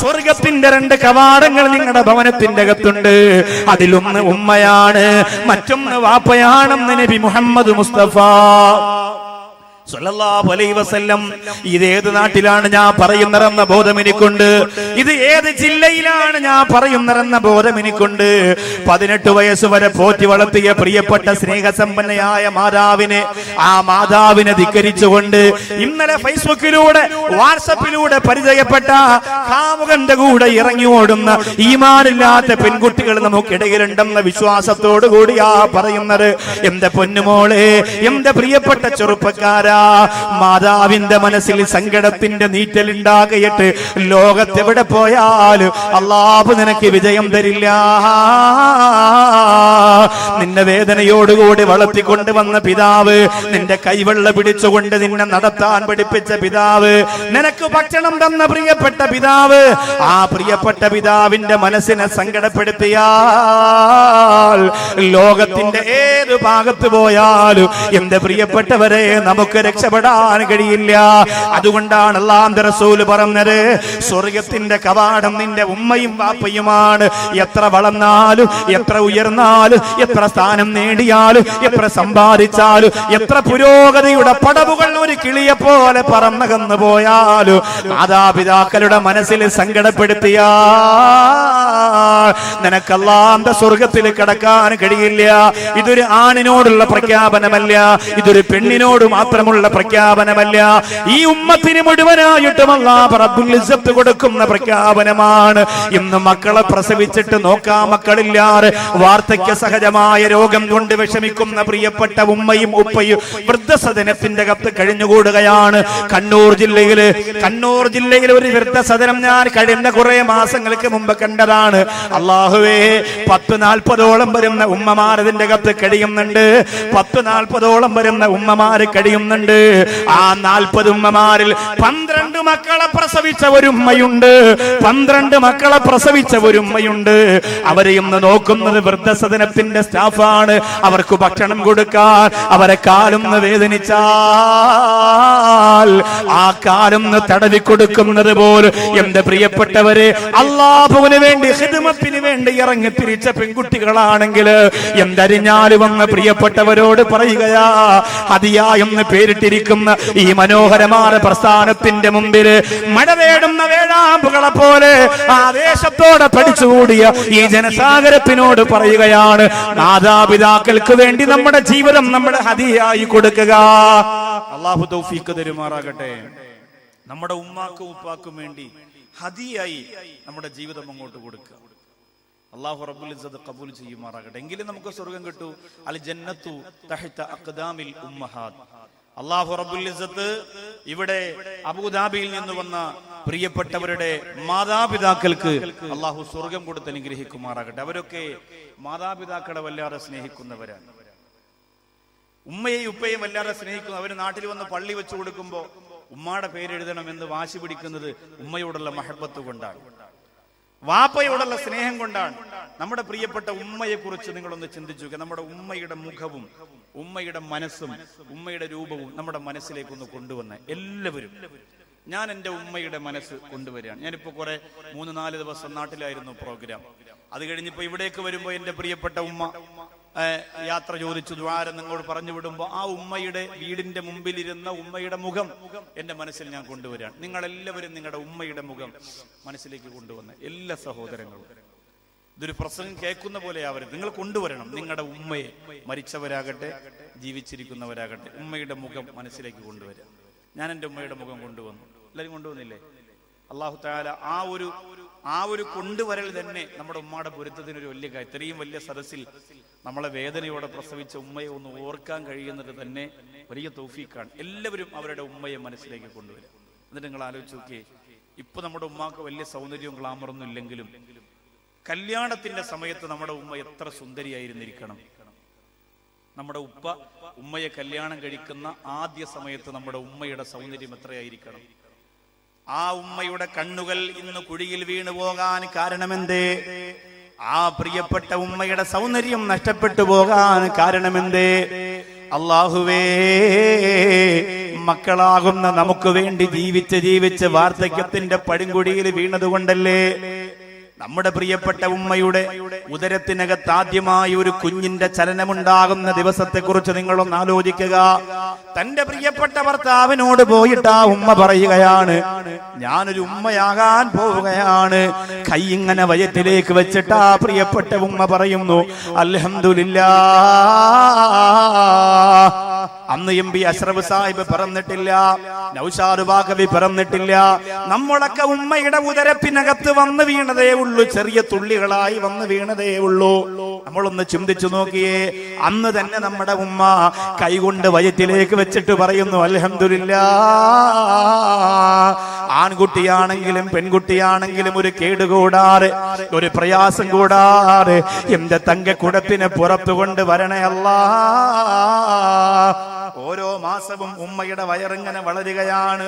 സ്വർഗത്തിന്റെ 2 കവാടങ്ങൾ നിങ്ങളുടെ ഭവനത്തിന്റെ അകത്തുണ്ട്. അതിലൊന്ന് ഉമ്മയാണ്, മറ്റൊന്ന് വാപ്പയാണെന്ന് നബി മുഹമ്മദ് മുസ്തഫ സല്ലല്ലാഹു അലൈഹി വസല്ലം. ഇതേത് നാട്ടിലാണ് ഞാൻ പറയുന്നതെന്ന ബോധം എനിക്കുണ്ട്. ഇത് ഏത് ജില്ലയിലാണ് ഞാൻ പറയുന്നതെന്ന ബോധം എനിക്കുണ്ട്. 18 വയസ്സ് വരെ പോറ്റി വളർത്തിയ പ്രിയപ്പെട്ട സ്നേഹസമ്പന്നയായ ആ മാതാവിനെ ധിക്കരിച്ചുകൊണ്ട് ഇന്നലെ ഫേസ്ബുക്കിലൂടെ വാട്സപ്പിലൂടെ പരിചയപ്പെട്ട കാമുകന്റെ കൂടെ ഇറങ്ങി ഓടുന്ന ഈമാനില്ലാത്ത പെൺകുട്ടികൾ നമുക്കിടയിലുണ്ടെന്ന വിശ്വാസത്തോടു കൂടിയാ പറയുന്നത്. എന്റെ പൊന്നുമോളെ, എന്റെ പ്രിയപ്പെട്ട ചെറുപ്പക്കാരാ, മാതാവിന്റെ മനസ്സിൽ സങ്കടത്തിന്റെ നീറ്റലുണ്ടാകയിട്ട് ലോകത്തെവിടെ പോയാലും അല്ലാഹു നിനക്ക് വിജയം തരില്ല. നിന്നെ വേദനയോടുകൂടി വളർത്തിക്കൊണ്ടുവന്ന പിതാവ്, നിന്റെ കൈവെള്ള പിടിച്ചുകൊണ്ട് നിന്നെ നടത്താൻ പഠിപ്പിച്ച പിതാവ്, നിനക്ക് ഭക്ഷണം തന്ന പ്രിയപ്പെട്ട പിതാവ്, ആ പ്രിയപ്പെട്ട പിതാവിന്റെ മനസ്സിനെ സങ്കടപ്പെടുത്തിയാൽ ലോകത്തിന്റെ ഏത് ഭാഗത്ത് പോയാലും എന്റെ പ്രിയപ്പെട്ടവരെ നമുക്ക് രക്ഷപ്പെടാൻ കഴിയില്ല. അതുകൊണ്ടാണ് അല്ലാഹുവിന്റെ റസൂൽ പറഞ്ഞത്, സ്വർഗത്തിന്റെ കവാടം നിന്റെ ഉമ്മയും വാപ്പയുമാണ്. എത്ര വളർന്നാലും, എത്ര ഉയർന്നാലും, എത്ര സ്ഥാനം നേടിയാലും, എത്ര സമ്പാദിച്ചാലും, എത്ര പുരോഗതിയുടെ പടവുകൾ ഒരു കിളിയെ പോലെ പറന്നകന്നു പോയാലും മാതാപിതാക്കളുടെ മനസ്സിൽ സങ്കടപ്പെടുത്തിയാൽ നിനക്ക് അല്ലാഹുവിന്റെ സ്വർഗത്തിൽ കടക്കാൻ കഴിയില്ല. ഇതൊരു ആണിനോടുള്ള പ്രഖ്യാപനമല്ല, ഇതൊരു പെണ്ണിനോട് മാത്രമുള്ള പ്രഖ്യാപനമല്ല, ഈ ഉമ്മത്തിന് മുഴുവനായിട്ടും അല്ലാഹു റബ്ബുൽ ഇസ്സത്ത് കൊടുക്കുന്ന പ്രഖ്യാപനമാണ്. ഇന്ന് മക്കളെ പ്രസവിച്ചിട്ട് നോക്കാൻ മക്കളില്ലാതെ വാർദ്ധക്യ സഹജമായ രോഗം കൊണ്ട് വിഷമിക്കുന്ന പ്രിയപ്പെട്ട ഉമ്മയും ഉപ്പയും വൃദ്ധസദനത്തിന്റെ അകത്ത് കഴിഞ്ഞുകൂടുകയാണ്. കണ്ണൂർ ജില്ലയിൽ ഒരു വൃദ്ധസദനം ഞാൻ കഴിഞ്ഞ കുറെ മാസങ്ങൾക്ക് മുമ്പ് കണ്ടതാണ്. അല്ലാഹുവേ, 10-40ഓളം വരുന്ന ഉമ്മമാരതിന്റെ അകത്ത് കഴിയുന്നുണ്ട്. 10-40ഓളം വരുന്ന ഉമ്മമാര് കഴിയുന്നുണ്ട്. ആ 40 ഉമ്മമാരിൽ 12 മക്കളെ പ്രസവിച്ച ഒരു ഉമ്മയുണ്ട്. 12 മക്കളെ പ്രസവിച്ച ഒരു ഉമ്മയുണ്ട്. അവരെ ഇന്ന് നോക്കുന്നത് വൃദ്ധസദനത്തിന്റെ സ്റ്റാഫാണ്. അവർക്ക് ഭക്ഷണം കൊടുക്കാൻ അവരെ കാലൊന്ന് വേദനിച്ചാൽ ആ കാലൊന്ന് തടവി കൊടുക്കുന്നത് പോലെ എന്റെ പ്രിയപ്പെട്ടവരെ, അല്ലാഹുവിന് വേണ്ടി ഖിദ്മത്തിന് വേണ്ടി ഇറങ്ങി തിരിച്ച പെൺകുട്ടികളാണെങ്കിൽ എന്തരിഞ്ഞാല് വന്ന് പ്രിയപ്പെട്ടവരോട് പറയുകയാ, ഹദിയ എന്ന് പേരിട്ടിരിക്കുന്ന ഈ മനോഹരമായ പ്രസ്ഥാനത്തിന്റെ മുമ്പിൽ മഴ വേടുന്ന വേഴാമ്പുകളെ പോലെ ആവേശത്തോടെ പഠിച്ചുകൂടിയ ഈ ജനസാഗരത്തിനോട് പറയുകയാണ്, മാതാപിതാക്കൾക്ക് വേണ്ടി നമ്മുടെ ജീവിതം നമ്മുടെ ഹദിയായി കൊടുക്കുക. അല്ലാഹു തൗഫീഖ് തരുമാറാകട്ടെ. നമ്മുടെ ഉമ്മാക്കും ഉപ്പാക്കും വേണ്ടി ഹദിയായി നമ്മുടെ ജീവിതം അങ്ങോട്ട് കൊടുക്കുക. അല്ലാഹു റബ്ബുൽ ഇസ്സത്ത് ഖബൂൽ ചെയ്യുമാറാകട്ടെ. എങ്കിലും നമുക്ക് സ്വർഗ്ഗം കിട്ടൂ. അൽ ജന്നത്തു തഹ്ത അഖ്ദാമിൽ ഉമ്മഹാത്ത്. അല്ലാഹു റബ്ബുൽ ഇസ്സത്ത് ഇവിടെ അബൂദാബിയിൽ നിന്ന് വന്ന പ്രിയപ്പെട്ടവരുടെ മാതാപിതാക്കൾക്ക് അല്ലാഹു സ്വർഗ്ഗം കൊടുത്ത് അനുഗ്രഹിക്കുമാറാകട്ടെ. അവരൊക്കെ മാതാപിതാക്കളെ വല്ലാതെ സ്നേഹിക്കുന്നവരാണ്. ഉമ്മയെയും ഉപ്പയെയും വല്ലാതെ സ്നേഹിക്കുന്നു. അവർ നാട്ടിൽ വന്ന് പള്ളി വെച്ചു കൊടുക്കുമ്പോൾ ഉമ്മയുടെ പേരെഴുതണമെന്ന് വാശി പിടിക്കുന്നത് ഉമ്മയോടുള്ള മഹബത്ത് കൊണ്ടാണ്, വാപ്പയോടുള്ള സ്നേഹം കൊണ്ടാണ്. നമ്മുടെ പ്രിയപ്പെട്ട ഉമ്മയെ കുറിച്ച് നിങ്ങളൊന്ന് ചിന്തിച്ചു. നമ്മുടെ ഉമ്മയുടെ മുഖവും ഉമ്മയുടെ മനസ്സും ഉമ്മയുടെ രൂപവും നമ്മുടെ മനസ്സിലേക്കൊന്ന് കൊണ്ടുവന്ന് എല്ലാവരും. ഞാൻ എൻ്റെ ഉമ്മയുടെ മനസ്സ് കൊണ്ടുവരികയാണ്. ഞാനിപ്പോ 3-4 ദിവസം നാട്ടിലായിരുന്നു പ്രോഗ്രാം. അത് കഴിഞ്ഞിപ്പോ ഇവിടേക്ക് വരുമ്പോ എൻ്റെ പ്രിയപ്പെട്ട ഉമ്മ യാത്ര ചോദിച്ചു ദ്വാരം നിങ്ങളോട് പറഞ്ഞു വിടുമ്പോ ആ ഉമ്മയുടെ വീടിന്റെ മുമ്പിലിരുന്ന ഉമ്മയുടെ മുഖം എന്റെ മനസ്സിൽ ഞാൻ കൊണ്ടുവരികയാണ്. നിങ്ങളെല്ലാവരും നിങ്ങളുടെ ഉമ്മയുടെ മുഖം മനസ്സിലേക്ക് കൊണ്ടുവന്ന് എല്ലാ സഹോദരങ്ങളും, ഇതൊരു പ്രസംഗം കേൾക്കുന്ന പോലെ ആവരുത്, നിങ്ങൾ കൊണ്ടുവരണം നിങ്ങളുടെ ഉമ്മയെ. മരിച്ചവരാകട്ടെ ജീവിച്ചിരിക്കുന്നവരാകട്ടെ ഉമ്മയുടെ മുഖം മനസ്സിലേക്ക് കൊണ്ടുവരിക. ഞാൻ എൻ്റെ ഉമ്മയുടെ മുഖം കൊണ്ടുവന്നു. എല്ലാവരും കൊണ്ടുവന്നില്ലേ? അല്ലാഹു തആല ആ ഒരു കൊണ്ടുവരൽ തന്നെ നമ്മുടെ ഉമ്മയുടെ പൊരുത്തത്തിനൊരു വലിയ കാര്യം. ഇത്രയും വലിയ സദസ്സിൽ നമ്മളെ വേദനയോടെ പ്രസവിച്ച ഉമ്മയെ ഒന്ന് ഓർക്കാൻ കഴിയുന്നത് തന്നെ വലിയ തൗഫീഖാണ്. എല്ലാവരും അവരുടെ ഉമ്മയെ മനസ്സിലേക്ക് കൊണ്ടുവരും. എന്നിട്ട് നിങ്ങൾ ആലോചിച്ച് നോക്കിയേ, ഇപ്പൊ നമ്മുടെ ഉമ്മാക്ക് വലിയ സൗന്ദര്യവും ഗ്ലാമറൊന്നും ഇല്ലെങ്കിലും കല്യാണത്തിന്റെ സമയത്ത് നമ്മുടെ ഉമ്മ എത്ര സുന്ദരിയായിരുന്നിരിക്കണം. നമ്മുടെ ഉമ്മയെ കല്യാണം കഴിക്കുന്ന ആദ്യ സമയത്ത് നമ്മുടെ ഉമ്മയുടെ സൗന്ദര്യം എത്രയായിരിക്കണം. ആ ഉമ്മയുടെ കണ്ണുകൾ ഇന്ന് കുഴിയിൽ വീണു പോകാൻ കാരണമെന്തേ? ആ പ്രിയപ്പെട്ട ഉമ്മയുടെ സൗന്ദര്യം നഷ്ടപ്പെട്ടു പോകാൻ കാരണമെന്തേ? അല്ലാഹുവേ, മക്കളാകുന്ന നമുക്ക് വേണ്ടി ജീവിച്ച് വാർദ്ധക്യത്തിന്റെ പടുങ്കുടിയിൽ വീണതുകൊണ്ടല്ലേ? നമ്മുടെ പ്രിയപ്പെട്ട ഉമ്മയുടെ ഉദരത്തിനകത്ത് ആദ്യമായി ഒരു കുഞ്ഞിന്റെ ചലനമുണ്ടാകുന്ന ദിവസത്തെക്കുറിച്ച് നിങ്ങളൊന്ന് ആലോചിക്കുക. തന്റെ പ്രിയപ്പെട്ട ഭർത്താവിനോട് പോയിട്ട് ആ ഉമ്മ പറയുകയാണ്, ഞാനൊരു ഉമ്മയാകാൻ പോവുകയാണ്. കൈ ഇങ്ങനെ വയറ്റിലേക്ക് വെച്ചിട്ട് ആ പ്രിയപ്പെട്ട ഉമ്മ പറയുന്നു, അൽഹംദുലില്ലാഹ്. അന്ന് എം പി അഷ്റഫ് സാഹിബ് പറഞ്ഞിട്ടില്ല, നൗഷാദ് ബാഖവി പറഞ്ഞിട്ടില്ല. നമ്മളൊക്കെ ഉമ്മയുടെ ഉദരത്തിനകത്ത് വന്ന് വീണതേ ഉള്ളൂ, ചെറിയ തുള്ളികളായി വന്ന് വീണതേ ഉള്ളൂ. നമ്മളൊന്ന് ചിന്തിച്ചു നോക്കിയേ. അന്ന് തന്നെ നമ്മുടെ ഉമ്മ കൈകൊണ്ട് വയറ്റിലേക്ക് വെച്ചിട്ട് പറയുന്നു, അൽഹംദുലില്ലാഹ്. ആൺകുട്ടിയാണെങ്കിലും പെൺകുട്ടിയാണെങ്കിലും ഒരു കേടുകൂടാറ്, ഒരു പ്രയാസം കൂടാറ് എന്റെ തങ്കക്കുടത്തിനെ പുറത്തു കൊണ്ട് വരണേ അല്ലാഹ്. ഓരോ മാസവും ഉമ്മയുടെ വയറിങ്ങനെ വളരുകയാണ്.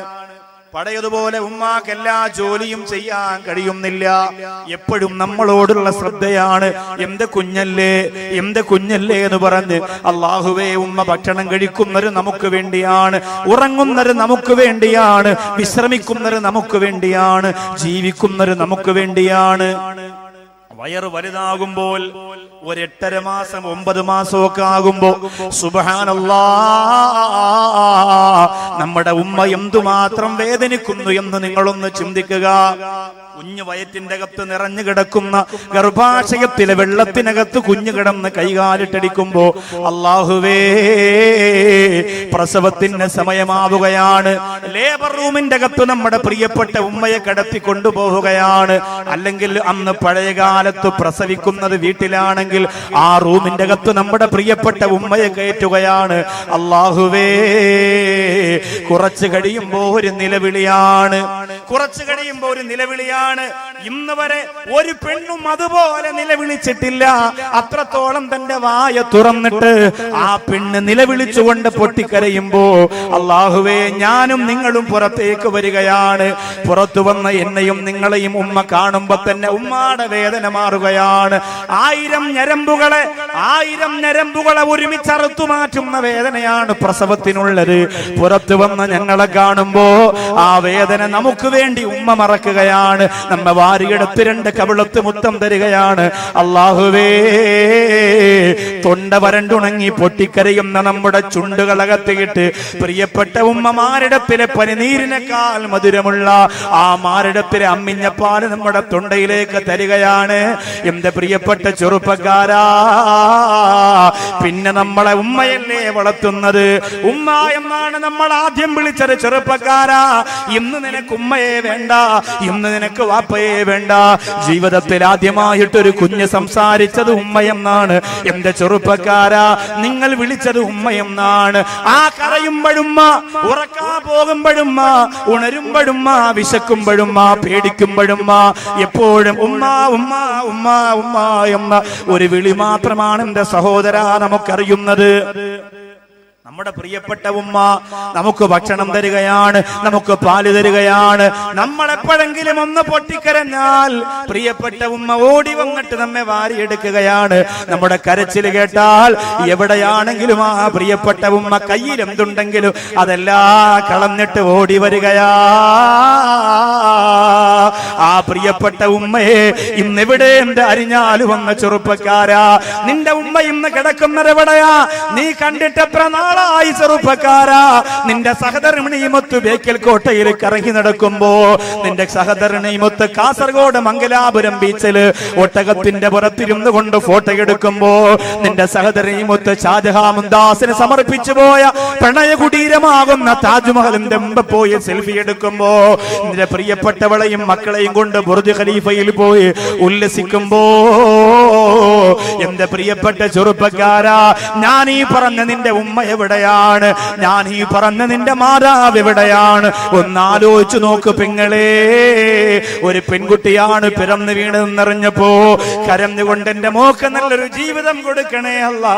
പഴയതുപോലെ ഉമ്മാക്ക് എല്ലാ ജോലിയും ചെയ്യാൻ കഴിയുന്നില്ല. എപ്പോഴും നമ്മളോടുള്ള ശ്രദ്ധയാണ്, എന്റെ കുഞ്ഞല്ലേ എന്റെ കുഞ്ഞല്ലേ എന്ന് പറഞ്ഞ്. അല്ലാഹുവേ, ഉമ്മ ഭക്ഷണം കഴിക്കുന്നത് നമുക്ക് വേണ്ടിയാണ്, ഉറങ്ങുന്നത് നമുക്ക് വേണ്ടിയാണ്, വിശ്രമിക്കുന്നത് നമുക്ക് വേണ്ടിയാണ്, ജീവിക്കുന്നത് നമുക്ക് വേണ്ടിയാണ്. വയറ് വലുതാകുമ്പോൾ ഒരു 8.5 മാസം 9 മാസമൊക്കെ ആകുമ്പോ സുബ്ഹാനല്ലാഹ്, നമ്മുടെ ഉമ്മ എന്തുമാത്രം വേദനിക്കുന്നു എന്ന് നിങ്ങളൊന്ന് ചിന്തിക്കുക. കുഞ്ഞു വയറ്റിന്റെ അകത്ത് നിറഞ്ഞു കിടക്കുന്ന ഗർഭാശയത്തിലെ വെള്ളത്തിനകത്ത് കുഞ്ഞു കിടന്ന് കൈകാലിട്ടടിക്കുമ്പോ, അല്ലാഹുവേ, പ്രസവത്തിന് സമയമാവുകയാണ്. ലേബർ റൂമിന്റെ അകത്ത് നമ്മുടെ പ്രിയപ്പെട്ട ഉമ്മയെ കിടത്തി കൊണ്ടുപോവുകയാണ്. അല്ലെങ്കിൽ അന്ന് പഴയകാലത്ത് പ്രസവിക്കുന്നത് വീട്ടിലാണെങ്കിൽ ആ റൂമിന്റെ അകത്ത് നമ്മുടെ പ്രിയപ്പെട്ട ഉമ്മയെ കയറ്റുകയാണ്. അല്ലാഹുവേ, കുറച്ചു കഴിയുമ്പോ ഒരു നിലവിളിയാണ്, കുറച്ചു കഴിയുമ്പോ ഒരു നിലവിളിയാണ്. ഇന്ന് വരെ ഒരു പെണ്ണും അതുപോലെ നിലവിളിച്ചിട്ടില്ല. അത്രത്തോളം തന്റെ വായ തുറന്നിട്ട് ആ പെണ്ണ് നിലവിളിച്ചുകൊണ്ട് പൊട്ടിക്കരയുമ്പോ, അല്ലാഹുവേ, ഞാനും നിങ്ങളും പുറത്തേക്ക് വരികയാണ്. പുറത്തു വന്ന എന്നെയും നിങ്ങളെയും ഉമ്മ കാണുമ്പോ തന്നെ ഉമ്മാടെ വേദന മാറുകയാണ്. 1000 ഞരമ്പുകളെ ഒരുമിച്ചറുത്തു മാറ്റുന്ന വേദനയാണ് പ്രസവത്തിനുള്ളത്. പുറത്തു വന്ന ഞങ്ങളെ കാണുമ്പോ ആ വേദന നമുക്ക് വേണ്ടി ഉമ്മ മറക്കുകയാണ്. നമ്മ വാരിയെടുത്ത് 2 കവിളത്ത് മുത്തം തരികയാണ്. അല്ലാഹുവേ, തൊണ്ട വരണ്ടുണങ്ങി പൊട്ടിക്കരയുന്ന നമ്മുടെ ചുണ്ടുകളകത്തിയിട്ട് പ്രിയപ്പെട്ട ഉമ്മമാരിടത്തിലെ പനിനീരിനേക്കാൾ മധുരമുള്ള ആ മാരിടത്തിലെ അമ്മിഞ്ഞപ്പാല് നമ്മുടെ തൊണ്ടയിലേക്ക് തരികയാണ്. എന്റെ പ്രിയപ്പെട്ട ചെറുപ്പക്കാരാ, പിന്നെ നമ്മളെ ഉമ്മയല്ലേ വളർത്തുന്നത്? ഉമ്മ എന്നാണ് നമ്മൾ ആദ്യം വിളിച്ചത്. ചെറുപ്പക്കാരാ, ഇന്ന് നിനക്ക് ഉമ്മയെ വേണ്ട, ഇന്ന് നിനക്ക് വാപ്പയെ വേണ്ട. ജീവിതത്തിൽ ആദ്യമായിട്ടൊരു കുഞ്ഞ് സംസാരിച്ചത് ഉമ്മയെന്നാണ്. എന്റെ ചെറുപ്പക്കാരാ, നിങ്ങൾ വിളിച്ചത് ഉമ്മയെന്നാണ്. ആ കരയുമ്പോഴുമ്മ, ഉറക്കാൻ പോകുമ്പോഴുമ്മ, ഉണരുമ്പോഴുമ്മ, വിശക്കുമ്പോഴുമ്മ, പേടിക്കുമ്പോഴുമ്മ, എപ്പോഴും ഉമ്മ ഉമ്മ ഉമ്മ ഉമ്മ എന്ന ഒരു വിളി മാത്രമാണ് എന്റെ സഹോദരാ നമുക്കറിയുന്നത്. നമ്മുടെ പ്രിയപ്പെട്ട ഉമ്മ നമുക്ക് ഭക്ഷണം തരികയാണ്, നമുക്ക് പാല് തരികയാണ്. നമ്മൾ എപ്പോഴെങ്കിലും ഒന്ന് പൊട്ടിക്കരഞ്ഞാൽ പ്രിയപ്പെട്ട ഉമ്മ ഓടി വന്നിട്ട് നമ്മെ വാരിയെടുക്കുകയാണ്. നമ്മുടെ കരച്ചിൽ കേട്ടാൽ എവിടെയാണെങ്കിലും ആ പ്രിയപ്പെട്ട ഉമ്മ കയ്യിൽ എന്തുണ്ടെങ്കിലും അതെല്ലാം കളഞ്ഞിട്ട് ഓടി വരികയാ. ആ പ്രിയപ്പെട്ട ഉമ്മയെ ഇന്നെവിടെ എന്റെ അരിഞ്ഞാല് വന്ന ചെറുപ്പക്കാരാ, നിന്റെ ഉമ്മ ഇന്ന് കിടക്കുന്നത് എവിടെയാ? നീ കണ്ടിട്ട് എത്ര നാളായി ചെറുപ്പക്കാരാ? നിന്റെ സഹധർമ്മിണിയുമൊത്ത് ബേക്കൽ കോട്ടയിൽ കറങ്ങി നടക്കുമ്പോ, നിന്റെ സഹധർമ്മിണിയുമൊത്ത് കാസർഗോഡ് മംഗലാപുരം ബീച്ചില് ഒട്ടകത്തിന്റെ പുറത്തിരുന്നു കൊണ്ട് ഫോട്ടോ എടുക്കുമ്പോ, നിന്റെ സഹധർമ്മിയുമൊത്ത് ഷാജഹാൻ മുംതാസിന് സമർപ്പിച്ചു പോയ പ്രണയ കുടീരമാകുന്ന താജ്മഹലിന്റെ മുമ്പ് പോയി സെൽഫി എടുക്കുമ്പോ, നിന്റെ പ്രിയപ്പെട്ടവളെയും മക്കളെയും കൊണ്ട് ബുർജ് ഖലീഫയിൽ പോയി ഉല്ലസിക്കുമ്പോ, എന്റെ പ്രിയപ്പെട്ട ചെറുപ്പക്കാരാ, ഞാൻ ഈ പറഞ്ഞ നിന്റെ ഉമ്മ എവിടെയാണ്? ഞാൻ ഈ പറഞ്ഞ നിന്റെ മാതാവ് എവിടെയാണ്? ഒന്നാലോചിച്ചു നോക്ക് പെങ്ങളെ. ഒരു പെൺകുട്ടിയാണ് പിറന്നു വീണെന്നറിഞ്ഞപ്പോ കരഞ്ഞുകൊണ്ട് എന്റെ മോക്ക് നല്ലൊരു ജീവിതം കൊടുക്കണേ അല്ലാ,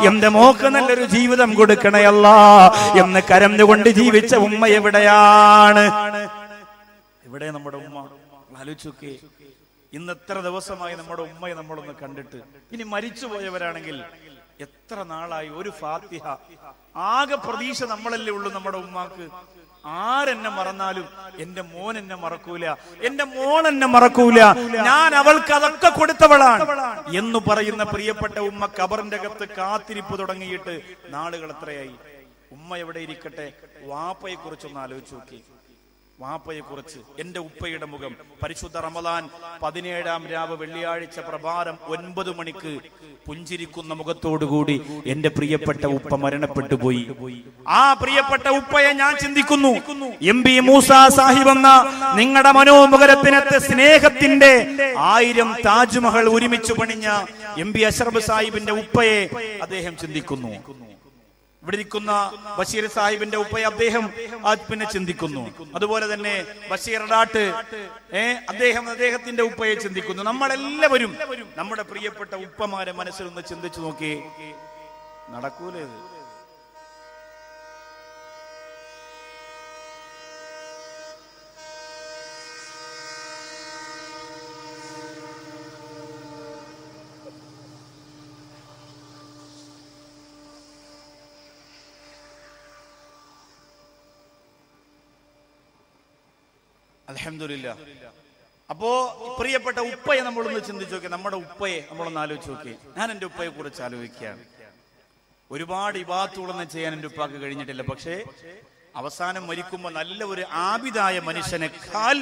എന്റെ മോക്ക് നല്ലൊരു ജീവിതം കൊടുക്കണേ അല്ലാ എന്ന് കരഞ്ഞുകൊണ്ട് ജീവിച്ച ഉമ്മ എവിടെയാണ്? ഇവിടെ നമ്മുടെ ഉമ്മ. ആലോചിച്ചോക്കെ, ഇന്ന് എത്ര ദിവസമായി നമ്മുടെ ഉമ്മയെ നമ്മളൊന്ന് കണ്ടിട്ട്. ഇനി മരിച്ചുപോയവരാണെങ്കിൽ എത്ര നാളായി ഒരു ഫാത്തിഹ. ആകെ പ്രതീക്ഷ നമ്മളല്ലേ ഉള്ളൂ നമ്മുടെ ഉമ്മാക്ക്. ആരെന്നെ മറന്നാലും എന്റെ മോൻ എന്നെ മറക്കൂല, എന്റെ മോൾ എന്നെ മറക്കൂല, ഞാൻ അവൾക്ക് അതൊക്കെ കൊടുത്തവളാണ് എന്ന് പറയുന്ന പ്രിയപ്പെട്ട ഉമ്മ ഖബറിന്റെ അകത്ത് കാത്തിരിപ്പ് തുടങ്ങിയിട്ട് നാളുകൾ എത്രയായി. ഉമ്മ എവിടെ ഇരിക്കട്ടെ, വാപ്പയെ കുറിച്ചൊന്ന് ആലോചിച്ച് നോക്കി. വാപ്പയെ കുറിച്ച് എന്റെ ഉപ്പയുടെ മുഖം. പരിശുദ്ധ റമദാൻ 17-ാം രാവ് വെള്ളിയാഴ്ച പ്രഭാതം 9 മണിക്ക് പുഞ്ചിരിക്കുന്ന മുഖത്തോടുകൂടി എന്റെ പ്രിയപ്പെട്ട ഉപ്പ മരണപ്പെട്ടു പോയി. ആ പ്രിയപ്പെട്ട ഉപ്പയെ ഞാൻ ചിന്തിക്കുന്നു. MB മൂസ സാഹിബ് എന്ന നിങ്ങളുടെ മനോമുഖരത്തിനകത്ത് സ്നേഹത്തിന്റെ 1000 താജ്മഹൽ ഒരുമിച്ച് പണിഞ്ഞ MB അഷ്റഫ് സാഹിബിന്റെ ഉപ്പയെ അദ്ദേഹം ചിന്തിക്കുന്നു. ഇവിടെ ഇരിക്കുന്ന ബഷീർ സാഹിബിന്റെ ഉപ്പയെ അദ്ദേഹം പിന്നെ ചിന്തിക്കുന്നു. അതുപോലെ തന്നെ ബഷീർ ഡാട്ട് അദ്ദേഹത്തിന്റെ ഉപ്പയെ ചിന്തിക്കുന്നു. നമ്മളെല്ലാവരും നമ്മുടെ പ്രിയപ്പെട്ട ഉപ്പമാരെ മനസ്സിൽ ഒന്ന് ചിന്തിച്ചു നോക്കി. നടക്കൂലേ? അൽഹംദുലില്ലാ. അപ്പോ പ്രിയപ്പെട്ട ഉപ്പയെ നമ്മളൊന്ന് ചിന്തിച്ചു നോക്കി. നമ്മുടെ ഉപ്പയെ നമ്മളൊന്ന് ആലോചിച്ച് നോക്കി. ഞാൻ എന്റെ ഉപ്പയെ കുറിച്ച് ആലോചിക്കുകയാണ്. ഒരുപാട് ഇബാദത്തുകളൊന്നും ചെയ്യാൻ എന്റെ ഉപ്പാക്ക് കഴിഞ്ഞിട്ടില്ല. പക്ഷേ അവസാനം മരിക്കുമ്പോൾ നല്ല ഒരു ആബിദായ മനുഷ്യനേക്കാൾ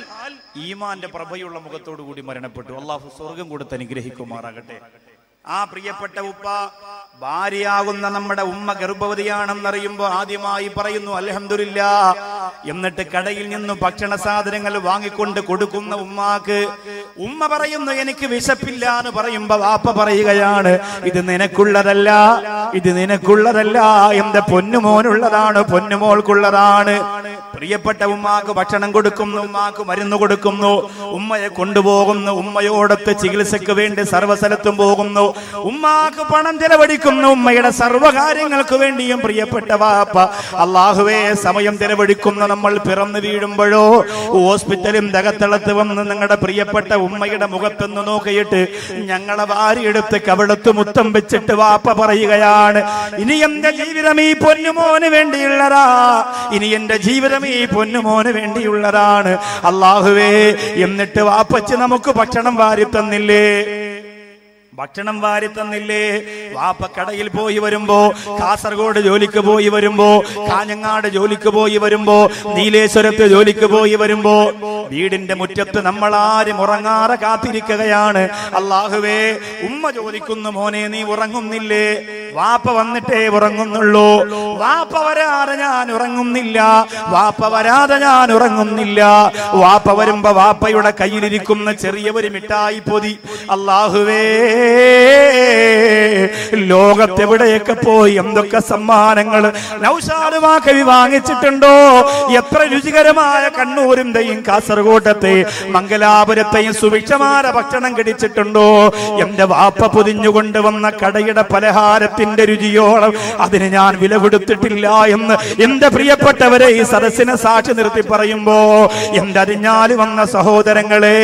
ഈമാന്റെ പ്രഭയുള്ള മുഖത്തോടു കൂടി മരണപ്പെട്ടു. അള്ളാഹു സ്വർഗം കൊടുത്ത് അനുഗ്രഹിക്കുമാറാകട്ടെ. ആ പ്രിയപ്പെട്ട ഉപ്പ, ഭാര്യയാകുന്ന നമ്മുടെ ഉമ്മ ഗർഭവതിയാണെന്നറിയുമ്പോ ആദ്യമായി പറയുന്നു അൽഹംദുലില്ലാ. എന്നിട്ട് കടയിൽ നിന്നും ഭക്ഷണ സാധനങ്ങൾ വാങ്ങിക്കൊണ്ട് കൊടുക്കുന്ന ഉമ്മാക്ക് ഉമ്മ പറയുന്നു എനിക്ക് വിശപ്പില്ല എന്ന് പറയുമ്പോ വാപ്പ പറയുകയാണ് ഇത് നിനക്കുള്ളതല്ല, ഇത് നിനക്കുള്ളതല്ല, എന്റെ പൊന്നുമോനുള്ളതാണ്, പൊന്നുമോൾക്കുള്ളതാണ്. പ്രിയപ്പെട്ട ഉമ്മാക്ക് ഭക്ഷണം കൊടുക്കുന്നു, ഉമ്മാക്ക് മരുന്ന് കൊടുക്കുന്നു, ഉമ്മയെ കൊണ്ടുപോകുന്നു, ഉമ്മയോടൊത്ത് ചികിത്സക്ക് വേണ്ടി സർവ്വസ്ഥലത്തും പോകുന്നു, ഉമ്മാക്ക് പണം ചെലവഴിക്കുന്നു, ഉമ്മയുടെ സർവ്വകാര്യങ്ങൾക്ക് വേണ്ടിയും. പ്രിയപ്പെട്ട വാപ്പ അല്ലാഹുവേ സമയം ചെലവഴിക്കുന്ന നമ്മൾ പിറന്നു വീഴുമ്പോഴോ ഹോസ്പിറ്റലും ദഗത്തളത്ത് വന്ന് നിങ്ങളുടെ പ്രിയപ്പെട്ട ഉമ്മയുടെ മുഖത്തൊന്ന് നോക്കിയിട്ട് ഞങ്ങളെ വാരിയെടുത്ത് കവിളത്ത് മുത്തം വെച്ചിട്ട് വാപ്പ പറയുകയാണ് ഇനി എന്റെ ജീവിതം ഈ പൊന്നുമോന് വേണ്ടിയുള്ളതാ, ഇനി എന്റെ ജീവിതം ഈ പൊന്നുമോന് വേണ്ടിയുള്ളതാണ്. അല്ലാഹുവേ എന്നിട്ട് വാപ്പച്ച് നമുക്ക് ഭക്ഷണം വാരി തന്നില്ലേ, ഭക്ഷണം വാരി തന്നില്ലേ? വാപ്പ കടയിൽ പോയി വരുമ്പോ, കാസർഗോഡ് ജോലിക്ക് പോയി വരുമ്പോ, കാഞ്ഞങ്ങാട് ജോലിക്ക് പോയി വരുമ്പോ, നീലേശ്വരത്ത് ജോലിക്ക് പോയി വരുമ്പോ വീടിന്റെ മുറ്റത്ത് നമ്മൾ ആരും ഉറങ്ങാതെ കാത്തിരിക്കുകയാണ്. അല്ലാഹുവേ ഉമ്മ ചോദിക്കുന്നു മോനെ നീ ഉറങ്ങുന്നില്ലേ? വാപ്പ വന്നിട്ടേ ഉറങ്ങുന്നുള്ളൂ. വാപ്പ വരാതെ ഞാൻ ഉറങ്ങുന്നില്ല, വാപ്പ വരാതെ ഞാൻ ഉറങ്ങുന്നില്ല. വാപ്പ വരുമ്പോ വാപ്പയുടെ കയ്യിലിരിക്കുന്ന ചെറിയ ഒരു മിഠായി പൊതി അല്ലാഹുവേ ലോകത്തെവിടെയൊക്കെ പോയി എന്തൊക്കെ സമ്മാനങ്ങൾ നൗഷാദ് വാക്കവി വാങ്ങിച്ചിട്ടുണ്ടോ? എത്ര രുചികരമായ കണ്ണൂരിന്റെയും കാസർഗോഡത്തെയും മംഗലാപുരത്തെയും സുഭിക്ഷമായ ഭക്ഷണം കഴിച്ചിട്ടുണ്ടോ? എന്റെ വാപ്പ പൊതിഞ്ഞുകൊണ്ടുവന്ന കടയുടെ പലഹാരത്തിന്റെ രുചിയോളം അതിന് ഞാൻ വില കൊടുത്തിട്ടില്ല എന്ന് എന്റെ പ്രിയപ്പെട്ടവരെ ഈ സദസ്സിനെ സാക്ഷി നിർത്തി പറയുമ്പോ എന്റെ അരിഞ്ഞാല് വന്ന സഹോദരങ്ങളെ,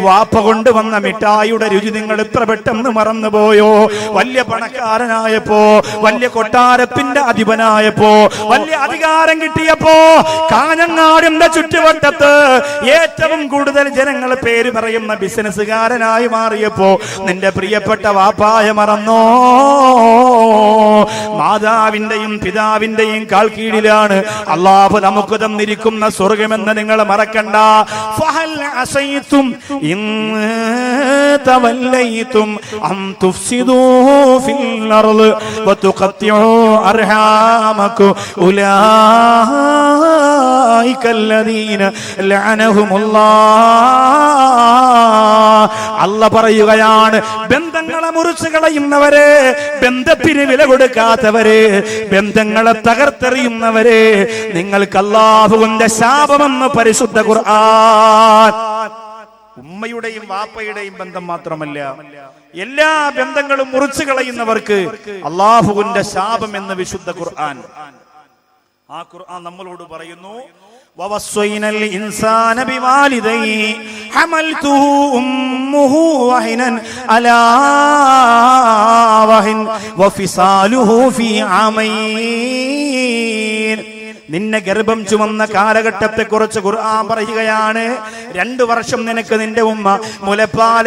വാപ്പ കൊണ്ടുവന്ന മിഠായിയുടെ രുചി നിങ്ങൾ ഇത്ര പെട്ടെന്ന് മറന്നുപോയോ? വലിയ പണക്കാരനായപ്പോ, വലിയ കൊട്ടാരത്തിന്റെ അധിപനായപ്പോ, വലിയ അധികാരം കിട്ടിയപ്പോ കാഞ്ഞങ്ങാടിന്റെ ചുറ്റുവട്ടത്ത് ഏറ്റവും കൂടുതൽ ജനങ്ങൾ പേര് പറയുന്ന ബിസിനസ്സുകാരനായി മാറിയപ്പോ നിന്റെ പ്രിയപ്പെട്ട വാപ്പായ മറന്നോ? മാതാവിന്റെയും പിതാവിന്റെയും കാൽ കീഴിലാണ് അല്ലാഹു നമുക്ക് തന്നിരിക്കുന്ന സ്വർഗമെന്ന് നിങ്ങൾ മറക്കണ്ട. ഫഹൽ അസൈതും ഇൻ തവല്ലൈതും അം തുഫ്സിദൂ ഫിൽ അർള് വതുഖത്തിഉ അർഹാമകും ഉലൈകല്ലദീന ലഅനഹുമുല്ലാഹ്. അല്ലാഹ് പറയുകയാണ് ബന്ധങ്ങളെ മുറിച്ചു കളയുന്നവരെ, ബന്ധത്തിന് വില കൊടുക്കാത്തവരെ, ബന്ധങ്ങളെ തകർത്തെറിയുന്നവരെ നിങ്ങൾക്ക് അല്ലാഹുവിന്റെ ശാപമെന്ന് പരിശുദ്ധ ഖുർആൻ. ഉമ്മയുടെയും വാപ്പയുടെയും ബന്ധം മാത്രമല്ല, എല്ലാ ബന്ധങ്ങളും മുറിച്ചു കളയുന്നവർക്ക് അല്ലാഹുവിന്റെ ശാപം എന്ന് വിശുദ്ധ ഖുർആൻ. ആ ഖുർആൻ നമ്മളോട് പറയുന്നു ووصينا الإنسان بوالديه حملته أمه وهنا على وهن وفصاله في عامين. നിന്നെ ഗർഭം ചുമന്ന കാലഘട്ടത്തെ കുറിച്ച് ഖുർആൻ പറയുകയാണ്. 2 വർഷം നിനക്ക് നിന്റെ ഉമ്മ മുലപ്പാൽ